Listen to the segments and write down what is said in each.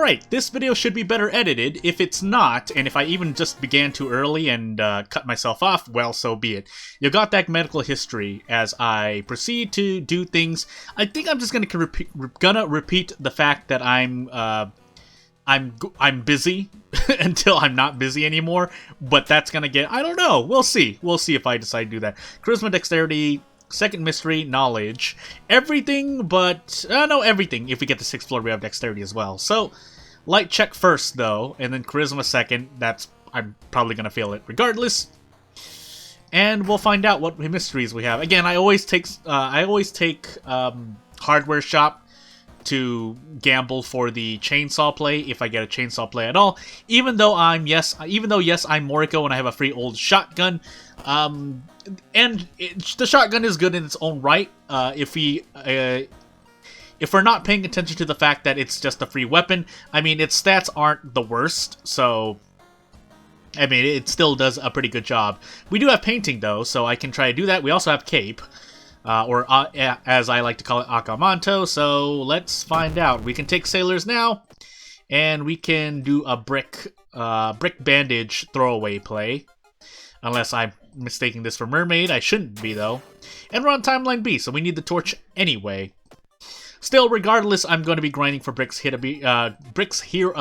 Alright, this video should be better edited. If it's not, and if I even just began too early and cut myself off, well, so be it. You got that medical history as I proceed to do things. I think I'm just gonna repeat the fact that I'm busy until I'm not busy anymore, but that's gonna get, I don't know, we'll see. We'll see if I decide to do that. Charisma, Dexterity, Second Mystery, Knowledge, everything but, no, everything. If we get to 6th floor, we have Dexterity as well. So, Light check first, though, and then Charisma second. I'm probably gonna fail it regardless. And we'll find out what mysteries we have. Again, I always take Hardware Shop to gamble for the chainsaw play, if I get a chainsaw play at all. Even though yes, I'm Moriko and I have a free old shotgun. The shotgun is good in its own right. If we're not paying attention to the fact that it's just a free weapon, I mean, its stats aren't the worst, so I mean, it still does a pretty good job. We do have painting, though, so I can try to do that. We also have cape, or as I like to call it, Akamanto, so let's find out. We can take sailors now, and we can do a brick bandage throwaway play, unless I'm mistaking this for mermaid. I shouldn't be, though. And we're on timeline B, so we need the torch anyway. Still, regardless, I'm going to be grinding for bricks here a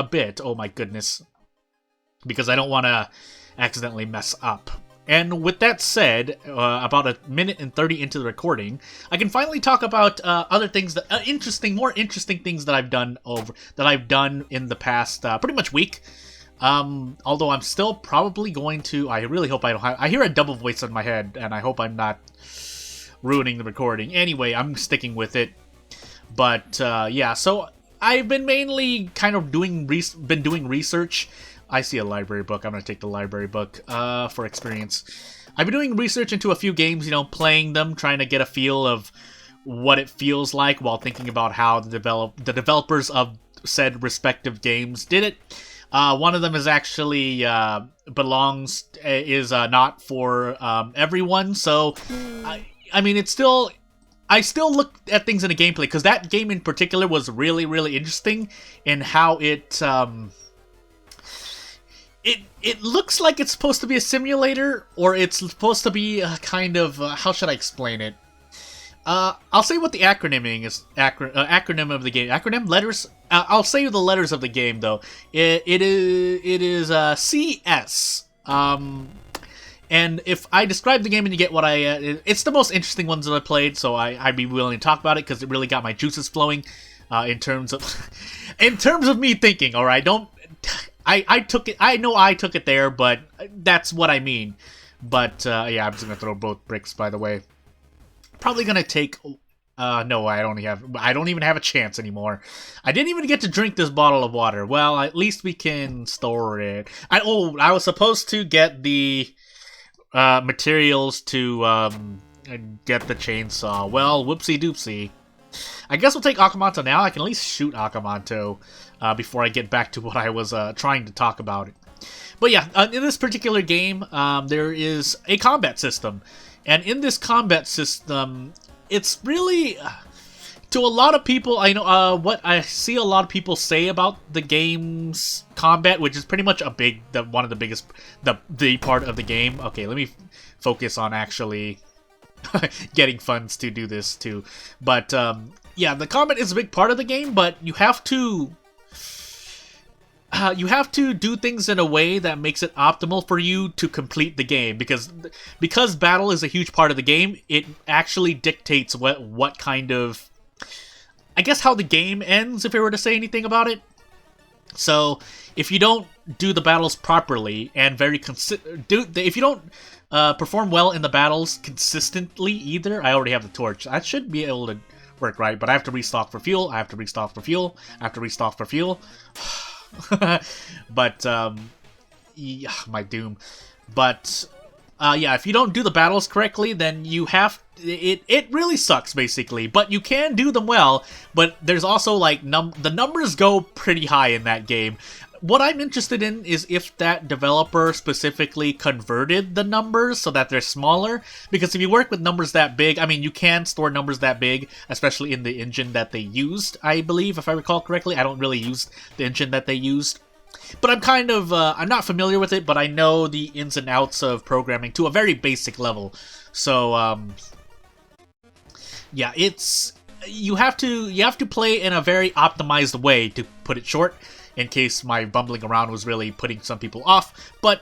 bit. Oh my goodness. Because I don't want to accidentally mess up. And with that said, about a minute and 30 into the recording, I can finally talk about other things that more interesting things that I've done in the past pretty much week. Although I'm still probably going to. I really hope I don't have. I hear a double voice in my head, and I hope I'm not ruining the recording. Anyway, I'm sticking with it. But yeah, so I've been mainly kind of doing research. I see a library book. I'm gonna take the library book for experience. I've been doing research into a few games, you know, playing them, trying to get a feel of what it feels like while thinking about how the developers of said respective games did it. One of them is actually is not for everyone, so I mean, I still look at things in a gameplay, because that game in particular was really, really interesting in how it looks like it's supposed to be a simulator, or it's supposed to be a kind of, how should I explain it? I'll say what the acronym of the game. Acronym? Letters? I'll say the letters of the game, though. It is CS. And if I describe the game and you get what it's the most interesting ones that I played, so I'd be willing to talk about it, because it really got my juices flowing, in terms of me thinking, alright? I took it, I know I took it there, but that's what I mean. But, yeah, I'm just gonna throw both bricks, by the way. Probably gonna take, no, I don't even have a chance anymore. I didn't even get to drink this bottle of water. Well, at least we can store it. I was supposed to get the materials to get the chainsaw. Well, whoopsie doopsie. I guess we'll take Akamanto now. I can at least shoot Akamanto before I get back to what I was trying to talk about. But yeah, in this particular game, there is a combat system. And in this combat system, it's really, to a lot of people, I know what I see a lot of people say about the game's combat, which is pretty much one of the biggest, the part of the game. Okay, let me focus on actually getting funds to do this too. But yeah, the combat is a big part of the game, but you have to do things in a way that makes it optimal for you to complete the game, because battle is a huge part of the game. It actually dictates what kind of, I guess, how the game ends, if I were to say anything about it. So if you don't do the battles properly and if you don't perform well in the battles consistently either, I already have the torch. I should be able to work, right? But I have to restock for fuel. I have to restock for fuel. I have to restock for fuel. But yeah, my doom. But yeah, if you don't do the battles correctly, then you have it really sucks, basically. But you can do them well. But there's also, like, the numbers go pretty high in that game. what I'm interested in is if that developer specifically converted the numbers so that they're smaller. Because if you work with numbers that big, I mean, you can store numbers that big, especially in the engine that they used, I believe, if I recall correctly. I don't really use the engine that they used. But I'm kind of, I'm not familiar with it, but I know the ins and outs of programming to a very basic level. So, yeah, it's... You have to play in a very optimized way, to put it short, in case my bumbling around was really putting some people off. But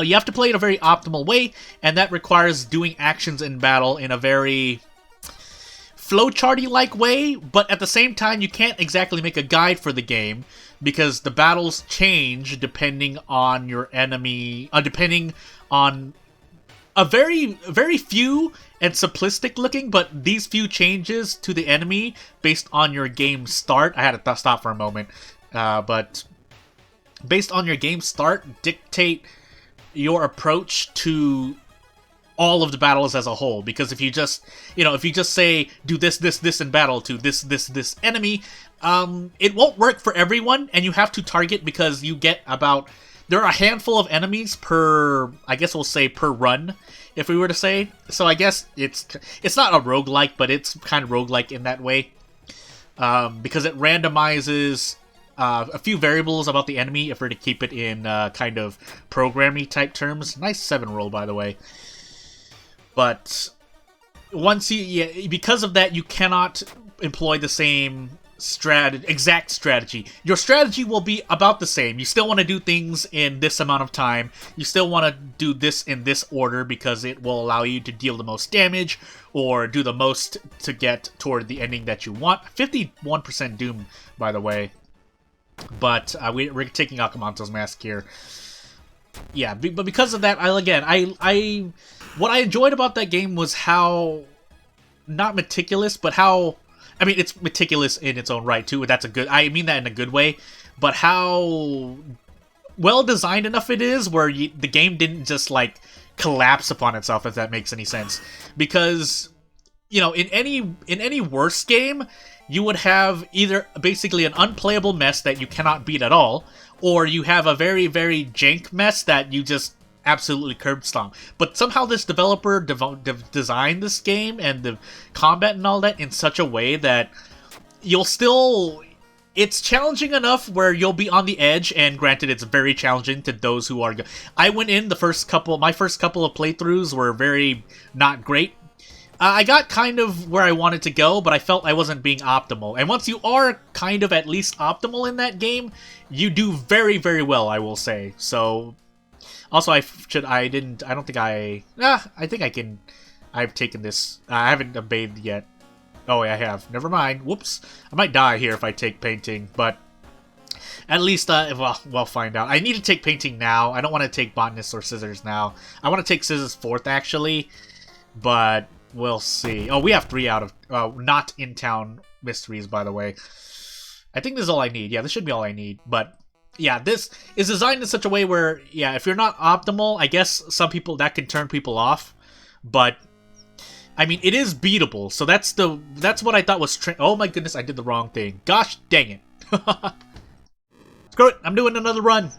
you have to play in a very optimal way, and that requires doing actions in battle in a very flowcharty-like way, but at the same time, you can't exactly make a guide for the game, because the battles change depending on your enemy, depending on a very few and simplistic looking, but these few changes to the enemy based on your game start. I had to stop for a moment, but based on your game start, dictate your approach to all of the battles as a whole. Because if you just, if you just say do this in battle to this enemy, it won't work for everyone, and you have to target, because you get about, there are a handful of enemies per, I guess we'll say per run, if we were to say. So I guess it's not a roguelike, but it's kind of roguelike in that way. Because it randomizes a few variables about the enemy, if we're to keep it in kind of programming type terms. Nice 7 roll, by the way. But once because of that, you cannot employ the same exact strategy. Your strategy will be about the same. You still want to do things in this amount of time. You still want to do this in this order, because it will allow you to deal the most damage or do the most to get toward the ending that you want. 51% Doom, by the way. But we're taking Akamanto's Mask here. Yeah, but because of that, what I enjoyed about that game was how, not meticulous, but how, I mean, it's meticulous in its own right, too. I mean that in a good way. But how well designed enough it is where the game didn't just, like, collapse upon itself, if that makes any sense. Because, in any worse game, you would have either basically an unplayable mess that you cannot beat at all, or you have a very, very jank mess that you just absolutely curb stomp. But somehow this developer designed this game and the combat and all that in such a way that it's challenging enough where you'll be on the edge, and granted, it's very challenging to those who are... I went in my first couple of playthroughs were very not great. I got kind of where I wanted to go, but I felt I wasn't being optimal. And once you are kind of at least optimal in that game, you do very, very well, I will say. So... Also, I think I've taken this. I haven't bathed yet. Oh, I have. Never mind. Whoops. I might die here if I take painting, but at least, we'll find out. I need to take painting now. I don't want to take botanist or scissors now. I want to take scissors 4th, actually, but we'll see. Oh, we have 3 out of, not in-town mysteries, by the way. I think this is all I need. Yeah, this should be all I need, but... Yeah, this is designed in such a way where, yeah, if you're not optimal, I guess some people, that can turn people off. But, I mean, it is beatable. So that's what I thought was... Oh my goodness, I did the wrong thing. Gosh dang it. Screw it, I'm doing another run.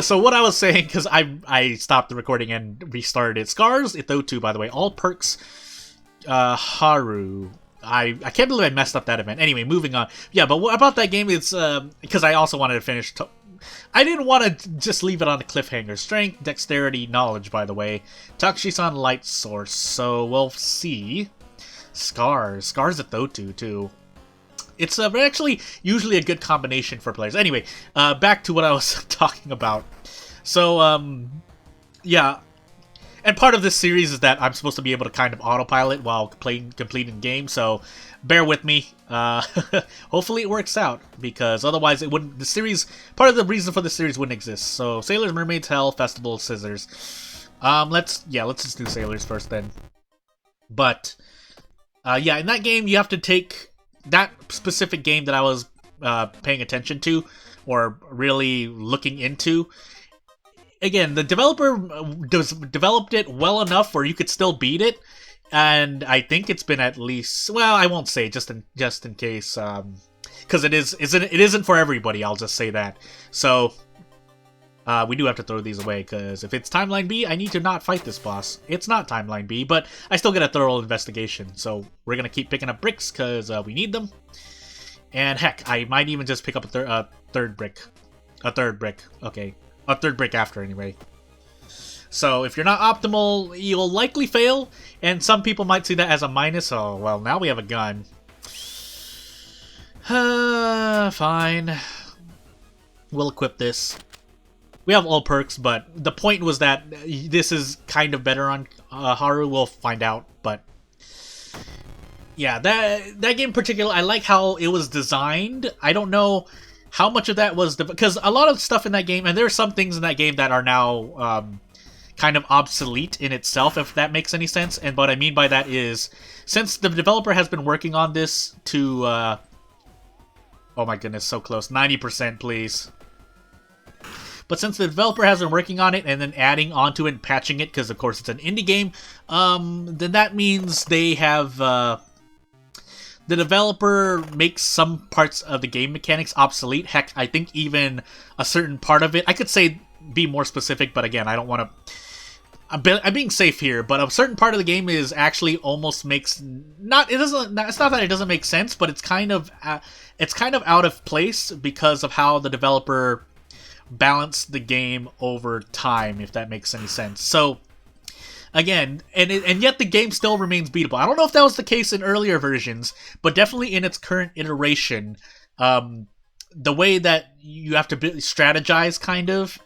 So what I was saying, because I stopped the recording and restarted it. Scars, Ithotu, by the way, all perks, Haru... I can't believe I messed up that event. Anyway, moving on. Yeah, but what about that game? It's because I also wanted to finish. I didn't want to just leave it on the cliffhanger. Strength, dexterity, knowledge, by the way. Takushi-san, light source. So we'll see. Scars at Thotu too. It's actually usually a good combination for players. Anyway, back to what I was talking about. So yeah. And part of this series is that I'm supposed to be able to kind of autopilot while completing games, so bear with me. Hopefully it works out, because otherwise it wouldn't. Part of the reason for the series wouldn't exist. So Sailors, Mermaids, Hell, Festival, Scissors. Let's just do Sailors first then. But yeah, in that game you have to take that specific game that I was paying attention to or really looking into. Again, the developer developed it well enough where you could still beat it, and I think it's been at least, well, I won't say just in case because it isn't for everybody. I'll just say that. So we do have to throw these away, because if it's Timeline B, I need to not fight this boss. It's not Timeline B, but I still get a thorough investigation. So we're gonna keep picking up bricks because we need them. And heck, I might even just pick up a third brick. A third brick. Okay, a third brick after anyway. So if you're not optimal, you'll likely fail, and some people might see that as a minus. Oh, well, now we have a gun. Fine. We'll equip this. We have all perks, but the point was that this is kind of better on Haru. We'll find out, but yeah, that game in particular, I like how it was designed. I don't know how much of that was because a lot of stuff in that game, and there are some things in that game that are now kind of obsolete in itself, if that makes any sense. And what I mean by that is, since the developer has been working on this to, oh my goodness, so close, 90%, please. But since the developer has been working on it and then adding onto it and patching it, because of course it's an indie game, then that means they have, the developer makes some parts of the game mechanics obsolete. Heck, I think even a certain part of it, I could say be more specific, but again, I don't want to, I'm being safe here, but a certain part of the game is actually almost makes it's not that it doesn't make sense, but it's kind of out of place because of how the developer balanced the game over time, if that makes any sense. So again, and yet the game still remains beatable. I don't know if that was the case in earlier versions, but definitely in its current iteration, the way that you have to strategize, kind of,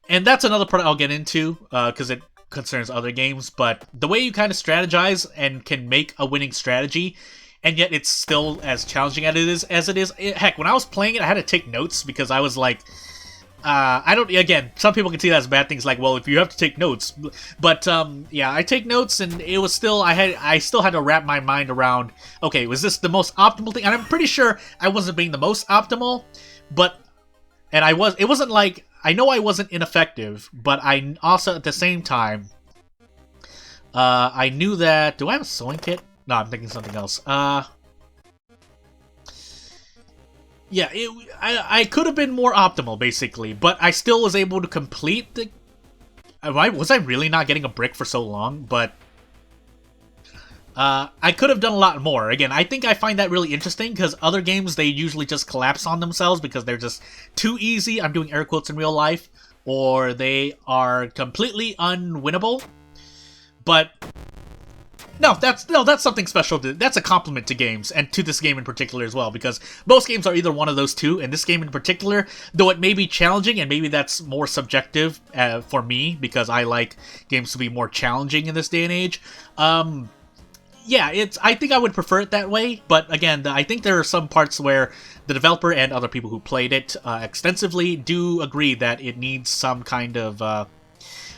and that's another part I'll get into, because it concerns other games, but the way you kind of strategize and can make a winning strategy, and yet it's still as challenging as it is. Heck, when I was playing it, I had to take notes because I was like, again, some people can see that as bad things, like, well, if you have to take notes, but, yeah, I take notes, and it was still, I still had to wrap my mind around, okay, was this the most optimal thing? And I'm pretty sure I wasn't being the most optimal, but, and it wasn't like, I know I wasn't ineffective, but I also, at the same time, I knew that, do I have a sewing kit? No, I'm thinking something else. Yeah, I could have been more optimal, basically, but I still was able to complete the... Was I really not getting a brick for so long? But I could have done a lot more. Again, I think I find that really interesting, because other games, they usually just collapse on themselves because they're just too easy, I'm doing air quotes in real life, or they are completely unwinnable. But no, that's something special. That's a compliment to games, and to this game in particular as well, because most games are either one of those two, and this game in particular, though it may be challenging, and maybe that's more subjective for me, because I like games to be more challenging in this day and age. Yeah, I think I would prefer it that way, but again, I think there are some parts where the developer and other people who played it extensively do agree that it needs some kind of,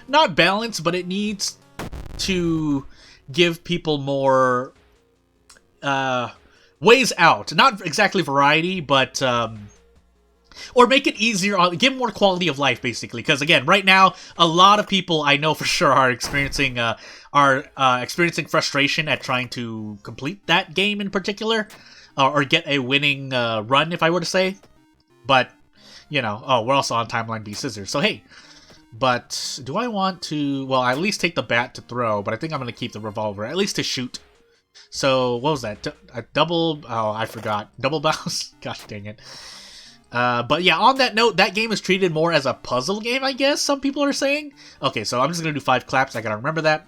not balance, but it needs to give people more ways out. Not exactly variety, but or make it easier, give more quality of life, basically. Because again, right now, a lot of people I know for sure are experiencing frustration at trying to complete that game in particular, or get a winning run, if I were to say. But you know, oh, we're also on Timeline B Scissors, so hey. But do I want to, well, I at least take the bat to throw, but I think I'm going to keep the revolver, at least to shoot. So, what was that? A double, oh, I forgot. Double bounce? Gosh dang it. But yeah, on that note, that game is treated more as a puzzle game, I guess, some people are saying. Okay, so I'm just going to do 5 claps, I got to remember that.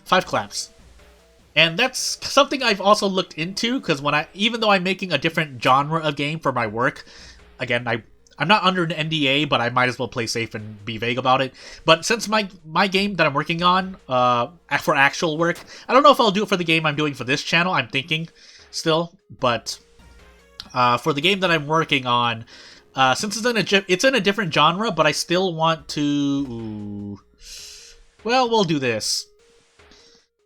5 claps. And that's something I've also looked into, because even though I'm making a different genre of game for my work, again, I'm not under an NDA, but I might as well play safe and be vague about it. But since my game that I'm working on for actual work, I don't know if I'll do it for the game I'm doing for this channel. I'm thinking still, but for the game that I'm working on, since it's in a different genre, but I still want to. Ooh, well, we'll do this.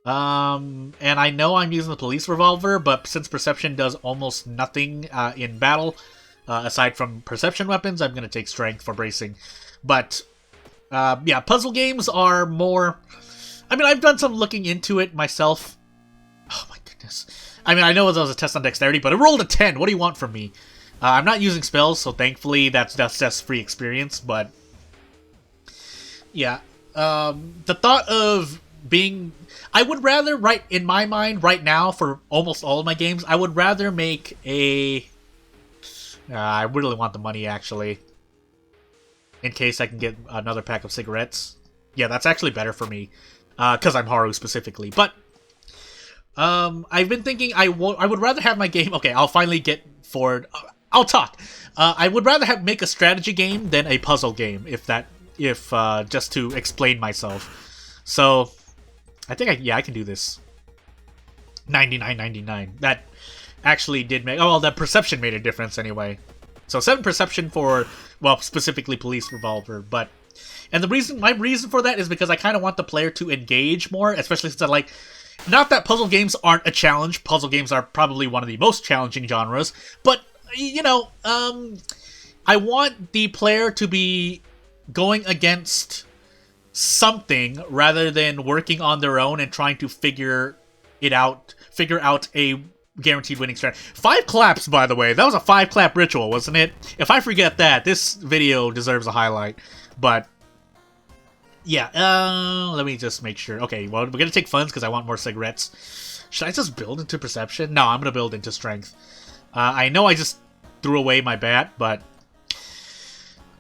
And I know I'm using the police revolver, but since perception does almost nothing in battle. Aside from perception weapons, I'm going to take strength for bracing. But, yeah, puzzle games are more... I mean, I've done some looking into it myself. Oh my goodness. I mean, I know that was a test on dexterity, but it rolled a 10. What do you want from me? I'm not using spells, so thankfully that's just free experience, but... Yeah. The thought of being... I would rather, in my mind, right now, for almost all of my games, I would rather make a... I really want the money, actually. In case I can get another pack of cigarettes. Yeah, that's actually better for me. Because I'm Haru, specifically. But... I've been thinking I would rather have my game... Okay, I'll finally get forward. I'll talk. I would rather make a strategy game than a puzzle game, just to explain myself. So, I think I can do this. 99.99. That actually did make... Oh, well, that perception made a difference anyway. So 7 perception for, well, specifically police revolver, but... And my reason for that is because I kind of want the player to engage more, especially since I like... Not that puzzle games aren't a challenge. Puzzle games are probably one of the most challenging genres, but, you know, I want the player to be going against something rather than working on their own and trying to figure out a guaranteed winning strategy. 5 claps, by the way. That was a 5-clap ritual, wasn't it? If I forget that, this video deserves a highlight. But, yeah, let me just make sure. Okay, well, we're gonna take funds because I want more cigarettes. Should I just build into perception? No, I'm gonna build into strength. I know I just threw away my bat, but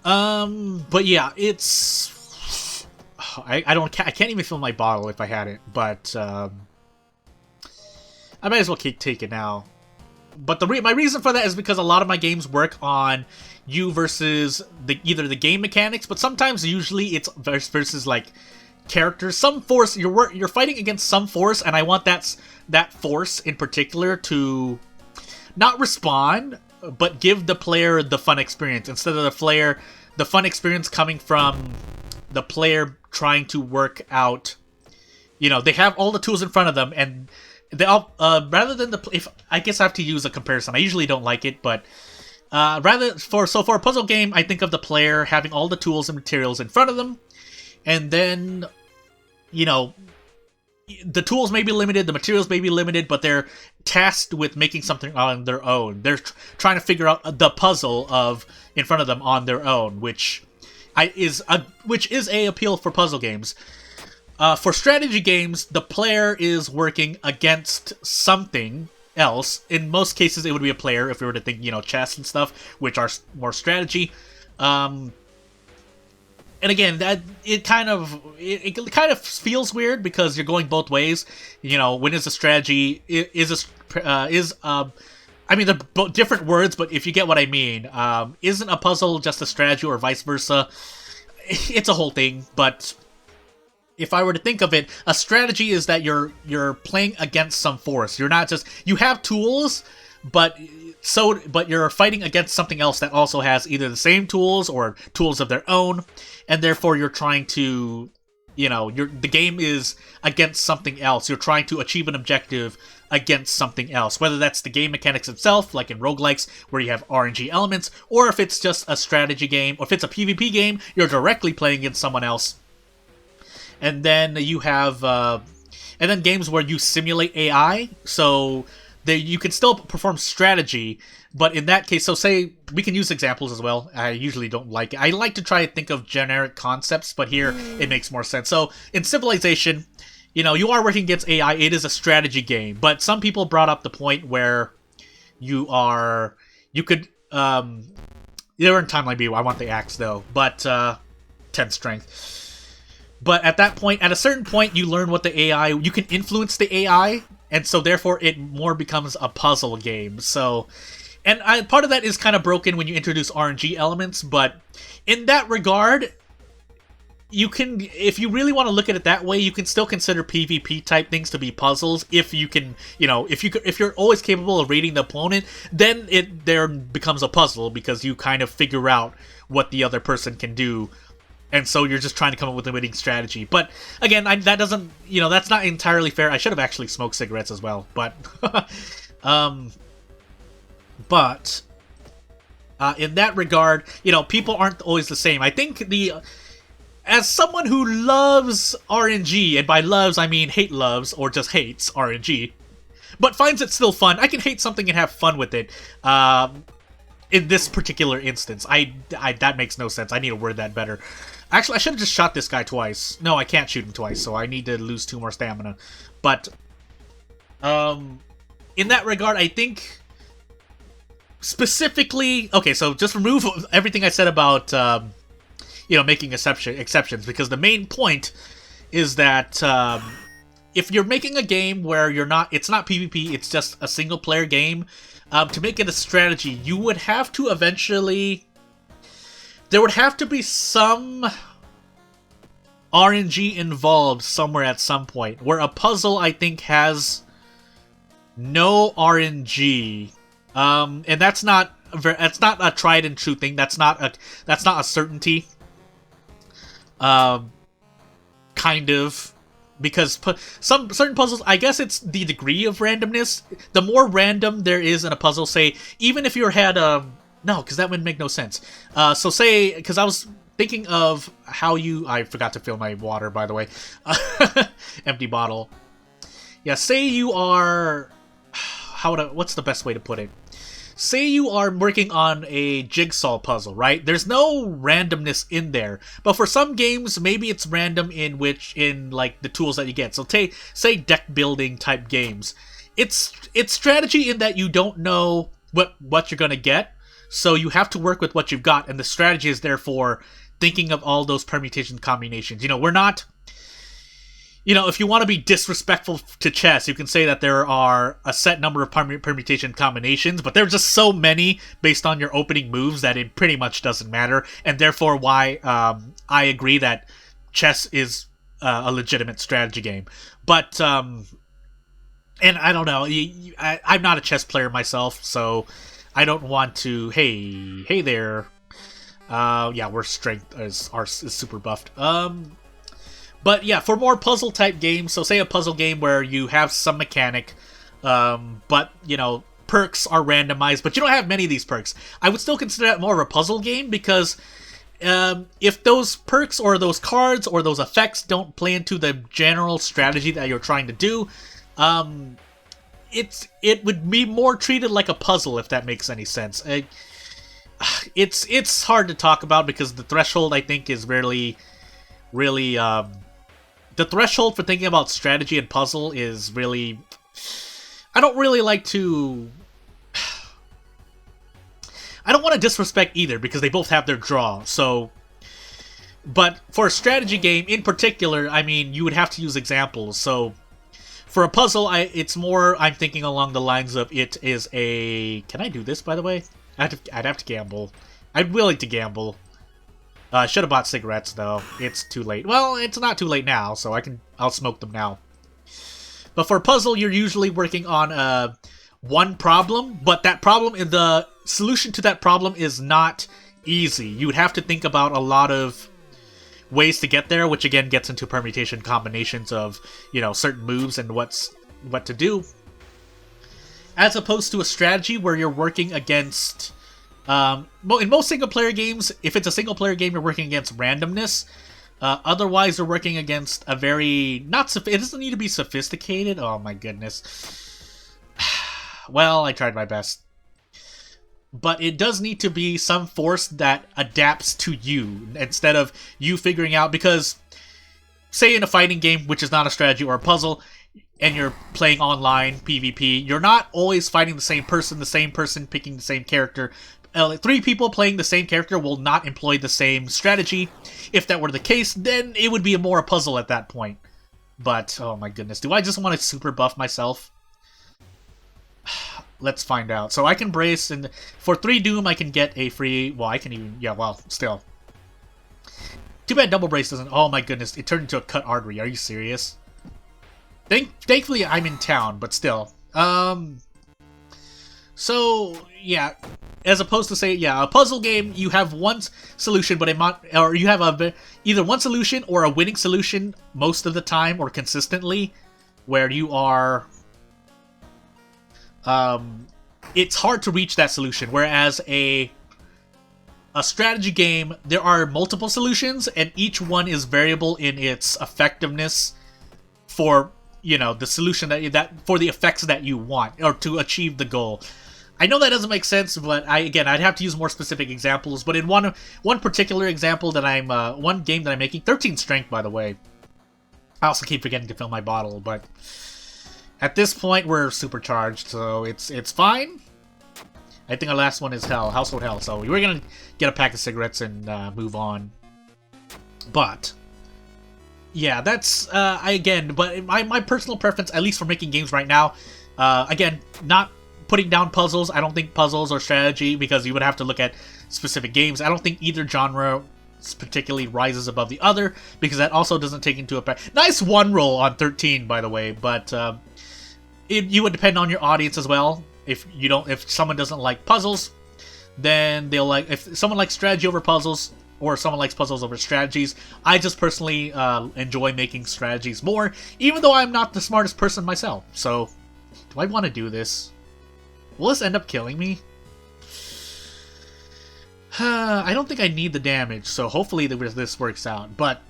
yeah, it's... I can't even fill my bottle if I had it, but, I might as well take it now. But my reason for that is because a lot of my games work on you versus either the game mechanics, but sometimes, usually, it's versus, like, characters. Some force, you're fighting against some force, and I want that force in particular to not respond, but give the player the fun experience, instead of the fun experience coming from the player trying to work out, you know, they have all the tools in front of them, and they all, rather than I guess I have to use a comparison. I usually don't like it, but for a puzzle game, I think of the player having all the tools and materials in front of them, and then, you know, the tools may be limited, the materials may be limited, but they're tasked with making something on their own. They're trying to figure out the puzzle in front of them on their own, which is a appeal for puzzle games. For strategy games, the player is working against something else. In most cases, it would be a player, if we were to think, you know, chess and stuff, which are more strategy. And again, it kind of feels weird because you're going both ways. You know, when is a strategy I mean, they're different words, but if you get what I mean, isn't a puzzle just a strategy or vice versa? It's a whole thing, but if I were to think of it, a strategy is that you're playing against some force. You're not just... You have tools, but you're fighting against something else that also has either the same tools or tools of their own, and therefore you're trying to... You know, the game is against something else. You're trying to achieve an objective against something else. Whether that's the game mechanics itself, like in roguelikes, where you have RNG elements, or if it's just a strategy game, or if it's a PvP game, you're directly playing against someone else. And then you have, games where you simulate AI, so you can still perform strategy, but in that case, so say, we can use examples as well. I usually don't like it. I like to try to think of generic concepts, but here it makes more sense. So, in Civilization, you know, you are working against AI, it is a strategy game, but some people brought up the point where you could, they're in Timeline B, I want the axe though, but, 10 strength. But at a certain point, you learn what the AI, you can influence the AI, and so therefore it more becomes a puzzle game. So, and part of that is kind of broken when you introduce RNG elements, but in that regard, you can, if you really want to look at it that way, you can still consider PvP type things to be puzzles. If you can, you know, if you're always capable of reading the opponent, then it there becomes a puzzle because you kind of figure out what the other person can do. And so you're just trying to come up with a winning strategy. But, again, that doesn't... You know, that's not entirely fair. I should have actually smoked cigarettes as well. But... in that regard, you know, people aren't always the same. I think as someone who loves RNG, and by loves I mean hate loves, or just hates RNG, but finds it still fun. I can hate something and have fun with it. In this particular instance, that makes no sense. I need to word that better. Actually, I should have just shot this guy twice. No, I can't shoot him twice, so I need to lose 2 more stamina. But, in that regard, I think, specifically... Okay, so just remove everything I said about, making exceptions, because the main point is that, if you're making a game where it's not PvP, it's just a single-player game, to make it a strategy, you would have to eventually... There would have to be some RNG involved somewhere at some point, where a puzzle, I think, has no RNG. And that's not a tried and true thing. That's not a certainty. Kind of. Because some certain puzzles, I guess it's the degree of randomness. The more random there is in a puzzle, say, even if you had no, because that would make no sense. So say, because I was thinking of how I forgot to fill my water, by the way. Empty bottle. Yeah, say you are, what's the best way to put it? Say you are working on a jigsaw puzzle, right? There's no randomness in there. But for some games, maybe it's random in like the tools that you get. So say deck building type games. It's strategy in that you don't know what you're gonna get. So you have to work with what you've got, and the strategy is therefore thinking of all those permutation combinations. We're not... if you want to be disrespectful to chess, you can say that there are a set number of permutation combinations, but there are just so many based on your opening moves that it pretty much doesn't matter, and therefore why I agree that chess is a legitimate strategy game. But, and I don't know, I'm not a chess player myself, so I don't want to, hey there, yeah, we're strength is super buffed. But yeah, for more puzzle-type games, so say a puzzle game where you have some mechanic, but, perks are randomized, but you don't have many of these perks. I would still consider that more of a puzzle game, because if those perks or those cards or those effects don't play into the general strategy that you're trying to do, it would be more treated like a puzzle, if that makes any sense. It's hard to talk about, because the threshold, I think, is really... the threshold for thinking about strategy and puzzle is really... I don't really like to... I don't want to disrespect either, because they both have their draw, so... But for a strategy game in particular, I mean, you would have to use examples, so... For a puzzle, it's more, I'm thinking along the lines of it is a... Can I do this, by the way? I'd have to gamble. I'm willing to gamble. I should have bought cigarettes, though. It's too late. Well, it's not too late now, so I'll smoke them now. But for a puzzle, you're usually working on one problem, but the solution to that problem is not easy. You would have to think about a lot of ways to get there, which again gets into permutation combinations of, certain moves and what to do. As opposed to a strategy where you're working against... in most single-player games, if it's a single-player game, you're working against randomness. Otherwise, you're working against a very... it doesn't need to be sophisticated. Oh my goodness. Well, I tried my best. But it does need to be some force that adapts to you, instead of you figuring out... Because, say in a fighting game, which is not a strategy or a puzzle, and you're playing online, PvP, you're not always fighting the same person picking the same character. 3 people playing the same character will not employ the same strategy. If that were the case, then it would be more a puzzle at that point. But, oh my goodness, do I just want to super buff myself? Let's find out. So I can brace, and for 3 Doom I can get a free... Well, I can even... Yeah, well, still. Too bad double brace doesn't... Oh my goodness, it turned into a cut artery. Are you serious? Thankfully I'm in town, but still. So, yeah, as opposed to, say, yeah, a puzzle game, you have one solution, but you have either one solution or a winning solution most of the time, or consistently, where you are... it's hard to reach that solution, whereas a strategy game, there are multiple solutions, and each one is variable in its effectiveness for... you know, the solution that for the effects that you want, or to achieve the goal. I know that doesn't make sense, but I'd have to use more specific examples. But in one particular example that one game that I'm making, 13 strength, by the way. I also keep forgetting to fill my bottle, but at this point we're supercharged, so it's fine. I think our last one is household hell, so we're gonna get a pack of cigarettes and move on. But yeah, that's but my personal preference, at least for making games right now, again, not putting down puzzles. I don't think puzzles or strategy, because you would have to look at specific games. I don't think either genre particularly rises above the other, because that also doesn't take into account. Nice one roll on 13, by the way, but you would depend on your audience as well. If someone doesn't like puzzles, then they'll like, if someone likes strategy over puzzles, or someone likes puzzles over strategies. I just personally enjoy making strategies more, even though I'm not the smartest person myself. So, do I want to do this? Will this end up killing me? I don't think I need the damage, so hopefully this works out. But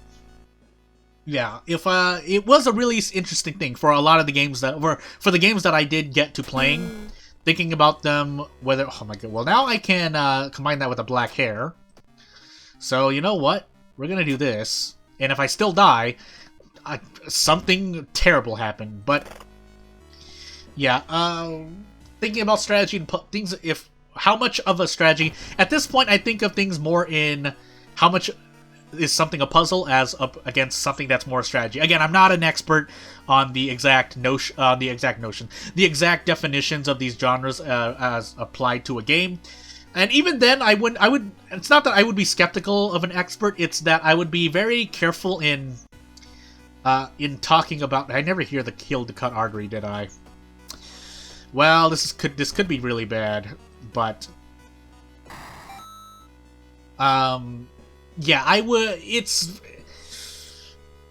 yeah, if it was a really interesting thing for a lot of the games for the games that I did get to playing, thinking about them, whether, oh my god, well now I can combine that with a black hair. So you know what? We're gonna do this, and if I still die, something terrible happened. But yeah, thinking about strategy and things, how much of a strategy at this point, I think of things more in how much is something a puzzle as up against something that's more strategy. Again, I'm not an expert on the exact the exact definitions of these genres as applied to a game. And even then, it's not that I would be skeptical of an expert, it's that I would be very careful in talking about. I never hear the kill the cut artery, did I? Well, this could be really bad, but yeah,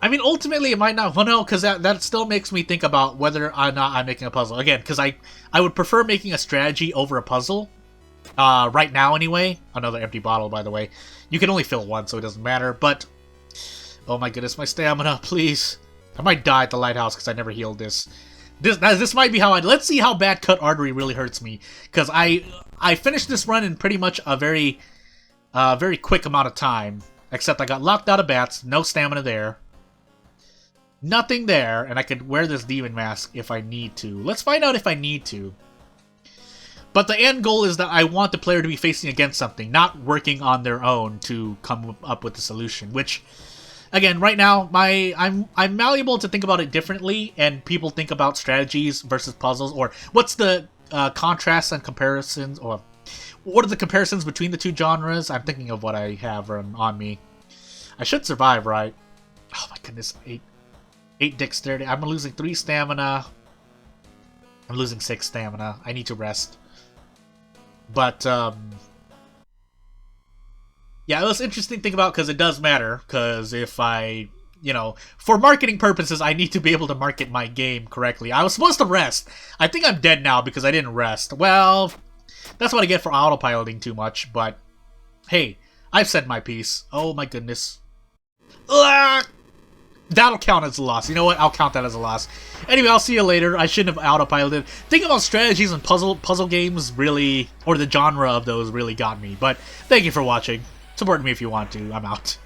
I mean, ultimately it might not. Well, no, because that still makes me think about whether or not I'm making a puzzle again. Because I would prefer making a strategy over a puzzle. Right now, anyway. Another empty bottle, by the way. You can only fill one, so it doesn't matter. But oh my goodness, my stamina, please. I might die at the lighthouse because I never healed this. This might be how let's see how bad cut artery really hurts me, because I finished this run in pretty much a very quick amount of time, except I got locked out of bats, no stamina there, nothing there, and I could wear this demon mask if I need to. Let's find out if I need to. But the end goal is that I want the player to be facing against something, not working on their own to come up with the solution, which, again, right now, I'm malleable to think about it differently, and people think about strategies versus puzzles, or what's the contrasts and comparisons, or what are the comparisons between the two genres? I'm thinking of what I have on me. I should survive, right? Oh my goodness, 8 dexterity. I'm losing 3 stamina. I'm losing 6 stamina. I need to rest. But, yeah, it was interesting to think about, because it does matter, because if I, for marketing purposes, I need to be able to market my game correctly. I was supposed to rest. I think I'm dead now because I didn't rest. Well, that's what I get for autopiloting too much, but hey, I've said my piece. Oh my goodness. Ugh! That'll count as a loss. You know what? I'll count that as a loss. Anyway, I'll see you later. I shouldn't have autopiloted. Thinking about strategies and puzzle games really, or the genre of those really got me. But thank you for watching. Support me if you want to. I'm out.